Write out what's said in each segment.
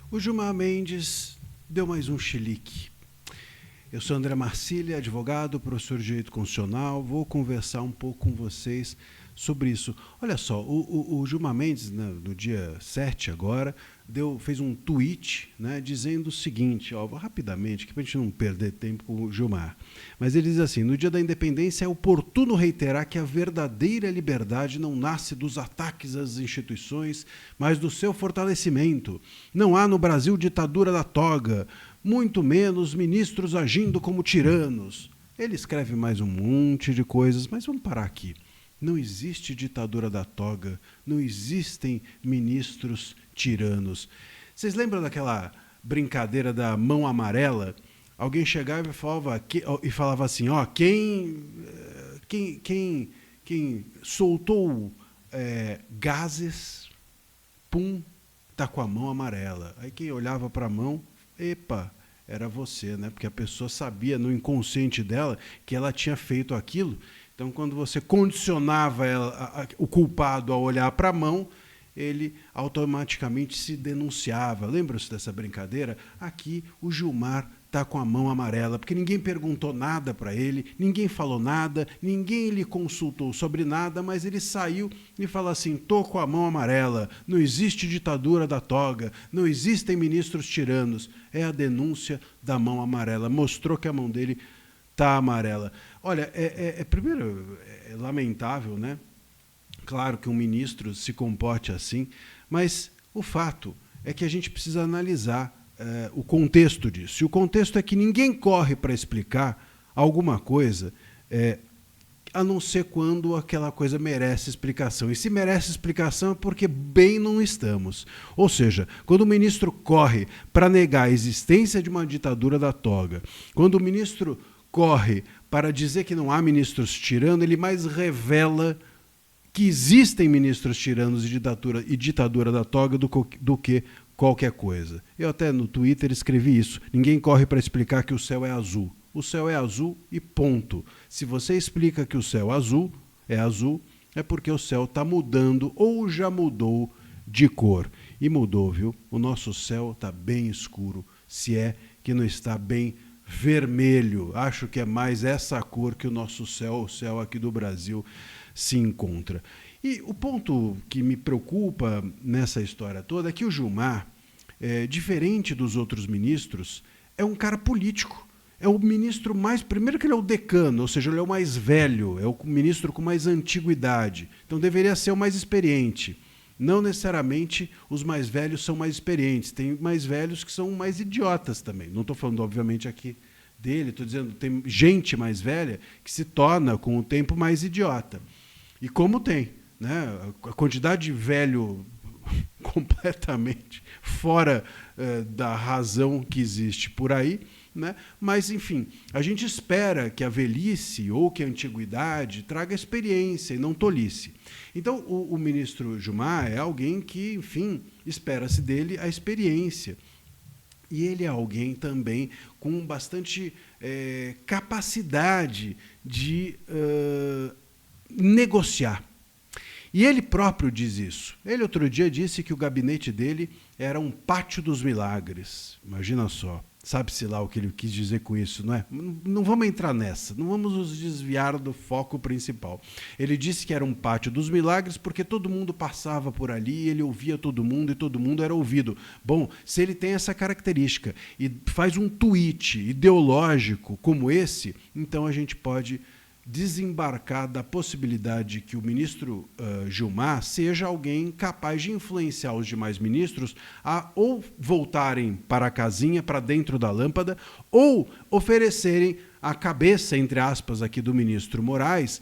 O Gilmar Mendes deu mais um chilique. Eu sou André Marcília, advogado, professor de Direito Constitucional. Vou conversar um pouco com vocês sobre isso. Olha só, o Gilmar Mendes, né, no dia 7 agora, fez um tweet, né, dizendo o seguinte, ó, rapidamente, que para a gente não perder tempo com o Gilmar. Mas ele diz assim: no dia da independência é oportuno reiterar que a verdadeira liberdade não nasce dos ataques às instituições, mas do seu fortalecimento. Não há no Brasil ditadura da toga, muito menos ministros agindo como tiranos. Ele escreve mais um monte de coisas, mas vamos parar aqui. Não existe ditadura da toga, não existem ministros tiranos. Vocês lembram daquela brincadeira da mão amarela? Alguém chegava e falava assim, ó, quem soltou gases, pum, tá com a mão amarela. Aí quem olhava para a mão, epa, era você, né? Porque a pessoa sabia no inconsciente dela que ela tinha feito aquilo. Então, quando você condicionava o culpado a olhar para a mão, ele automaticamente se denunciava. Lembram-se dessa brincadeira? Aqui o Gilmar está com a mão amarela, porque ninguém perguntou nada para ele, ninguém falou nada, ninguém lhe consultou sobre nada, mas ele saiu e falou assim, estou com a mão amarela, não existe ditadura da toga, não existem ministros tiranos. É a denúncia da mão amarela. Mostrou que a mão dele está amarela. Olha, primeiro, é lamentável, né? Claro que um ministro se comporte assim, mas o fato é que a gente precisa analisar o contexto disso. E o contexto é que ninguém corre para explicar alguma coisa, a não ser quando aquela coisa merece explicação. E se merece explicação é porque bem não estamos. Ou seja, quando o ministro corre para negar a existência de uma ditadura da toga, quando o ministro corre para dizer que não há ministros tiranos, ele mais revela que existem ministros tiranos e ditadura da toga do que qualquer coisa. Eu até no Twitter escrevi isso. Ninguém corre para explicar que o céu é azul. O céu é azul e ponto. Se você explica que o céu azul, é porque o céu está mudando ou já mudou de cor. E mudou, viu? O nosso céu está bem escuro, se é que não está bem vermelho. Acho que é mais essa cor que o nosso céu, o céu aqui do Brasil, se encontra. E o ponto que me preocupa nessa história toda é que o Gilmar, diferente dos outros ministros, é um cara político. É o ministro mais... Primeiro que ele é o decano, ou seja, ele é o mais velho, é o ministro com mais antiguidade. Então deveria ser o mais experiente. Não necessariamente os mais velhos são mais experientes. Tem mais velhos que são mais idiotas também. Não estou falando, obviamente, aqui dele. Estou dizendo que tem gente mais velha que se torna, com o tempo, mais idiota. E como tem, né? A quantidade de velho completamente fora da razão que existe por aí, né? Mas, enfim, a gente espera que a velhice ou que a antiguidade traga experiência e não tolice. Então, o ministro Gilmar é alguém que, enfim, espera-se dele a experiência. E ele é alguém também com bastante capacidade de negociar. E ele próprio diz isso. Ele outro dia disse que o gabinete dele era um pátio dos milagres. Imagina só. Sabe-se lá o que ele quis dizer com isso, não é? Não vamos entrar nessa, não vamos nos desviar do foco principal. Ele disse que era um pátio dos milagres porque todo mundo passava por ali, ele ouvia todo mundo e todo mundo era ouvido. Bom, se ele tem essa característica e faz um tweet ideológico como esse, então a gente pode desembarcar da possibilidade que o ministro Gilmar seja alguém capaz de influenciar os demais ministros a ou voltarem para a casinha, para dentro da lâmpada, ou oferecerem a cabeça, entre aspas, aqui do ministro Moraes,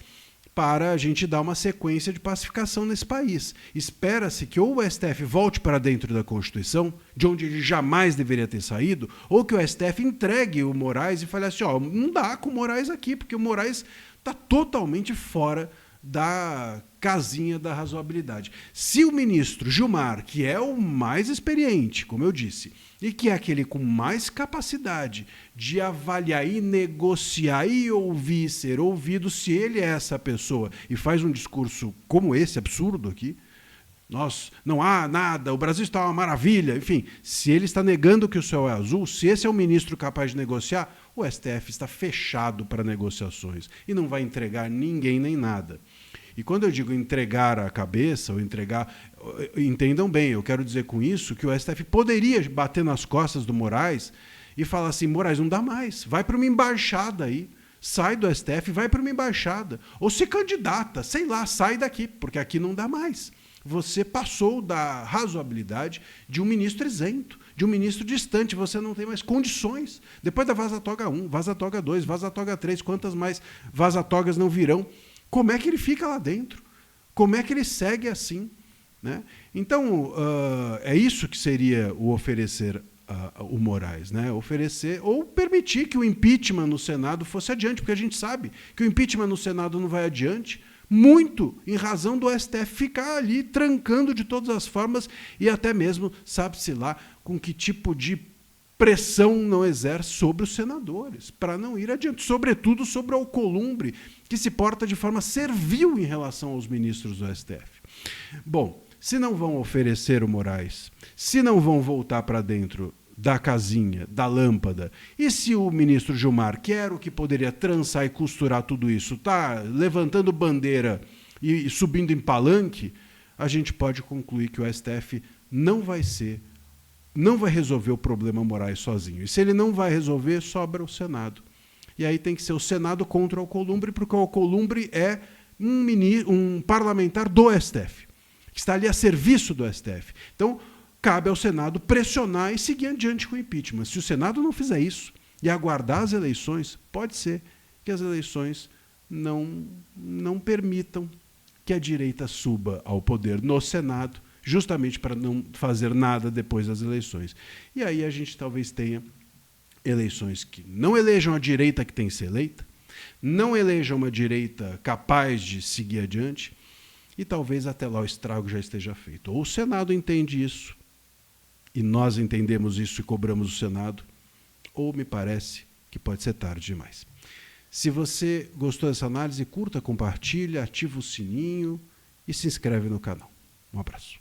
para a gente dar uma sequência de pacificação nesse país. Espera-se que ou o STF volte para dentro da Constituição, de onde ele jamais deveria ter saído, ou que o STF entregue o Moraes e fale assim, ó, não dá com o Moraes aqui, porque o Moraes está totalmente fora da casinha da razoabilidade. Se o ministro Gilmar, que é o mais experiente, como eu disse, e que é aquele com mais capacidade de avaliar e negociar e ouvir, ser ouvido, se ele é essa pessoa e faz um discurso como esse, absurdo aqui, Não há nada, o Brasil está uma maravilha. Enfim, se ele está negando que o céu é azul, se esse é o ministro capaz de negociar, o STF está fechado para negociações e não vai entregar ninguém nem nada. E quando eu digo entregar a cabeça, ou entregar... Entendam bem, eu quero dizer com isso que o STF poderia bater nas costas do Moraes e falar assim, Moraes, não dá mais, vai para uma embaixada aí, sai do STF, vai para uma embaixada. Ou se candidata, sei lá, sai daqui, porque aqui não dá mais. Você passou da razoabilidade de um ministro isento, de um ministro distante, você não tem mais condições. Depois da Vaza-Toga 1, Vaza-Toga 2, Vaza-Toga 3, quantas mais Vaza-Togas não virão? Como é que ele fica lá dentro? Como é que ele segue assim? Né? Então, é isso que seria o oferecer o Moraes, né? Oferecer ou permitir que o impeachment no Senado fosse adiante, porque a gente sabe que o impeachment no Senado não vai adiante, muito em razão do STF ficar ali trancando de todas as formas e até mesmo, sabe-se lá, com que tipo de pressão não exerce sobre os senadores, para não ir adiante, sobretudo sobre o Alcolumbre, que se porta de forma servil em relação aos ministros do STF. Bom, se não vão oferecer o Moraes, se não vão voltar para dentro da casinha, da lâmpada, e se o ministro Gilmar, que era o que poderia trançar e costurar tudo isso, está levantando bandeira e subindo em palanque, a gente pode concluir que o STF não vai resolver o problema Moraes sozinho. E se ele não vai resolver, sobra o Senado. E aí tem que ser o Senado contra o Alcolumbre, porque o Alcolumbre é um parlamentar do STF, que está ali a serviço do STF. Então, cabe ao Senado pressionar e seguir adiante com o impeachment. Se o Senado não fizer isso e aguardar as eleições, pode ser que as eleições não permitam que a direita suba ao poder no Senado, justamente para não fazer nada depois das eleições. E aí a gente talvez tenha eleições que não elejam a direita que tem que ser eleita, não elejam uma direita capaz de seguir adiante, e talvez até lá o estrago já esteja feito. Ou o Senado entende isso, e nós entendemos isso e cobramos o Senado, ou me parece que pode ser tarde demais. Se você gostou dessa análise, curta, compartilha, ativa o sininho e se inscreve no canal. Um abraço.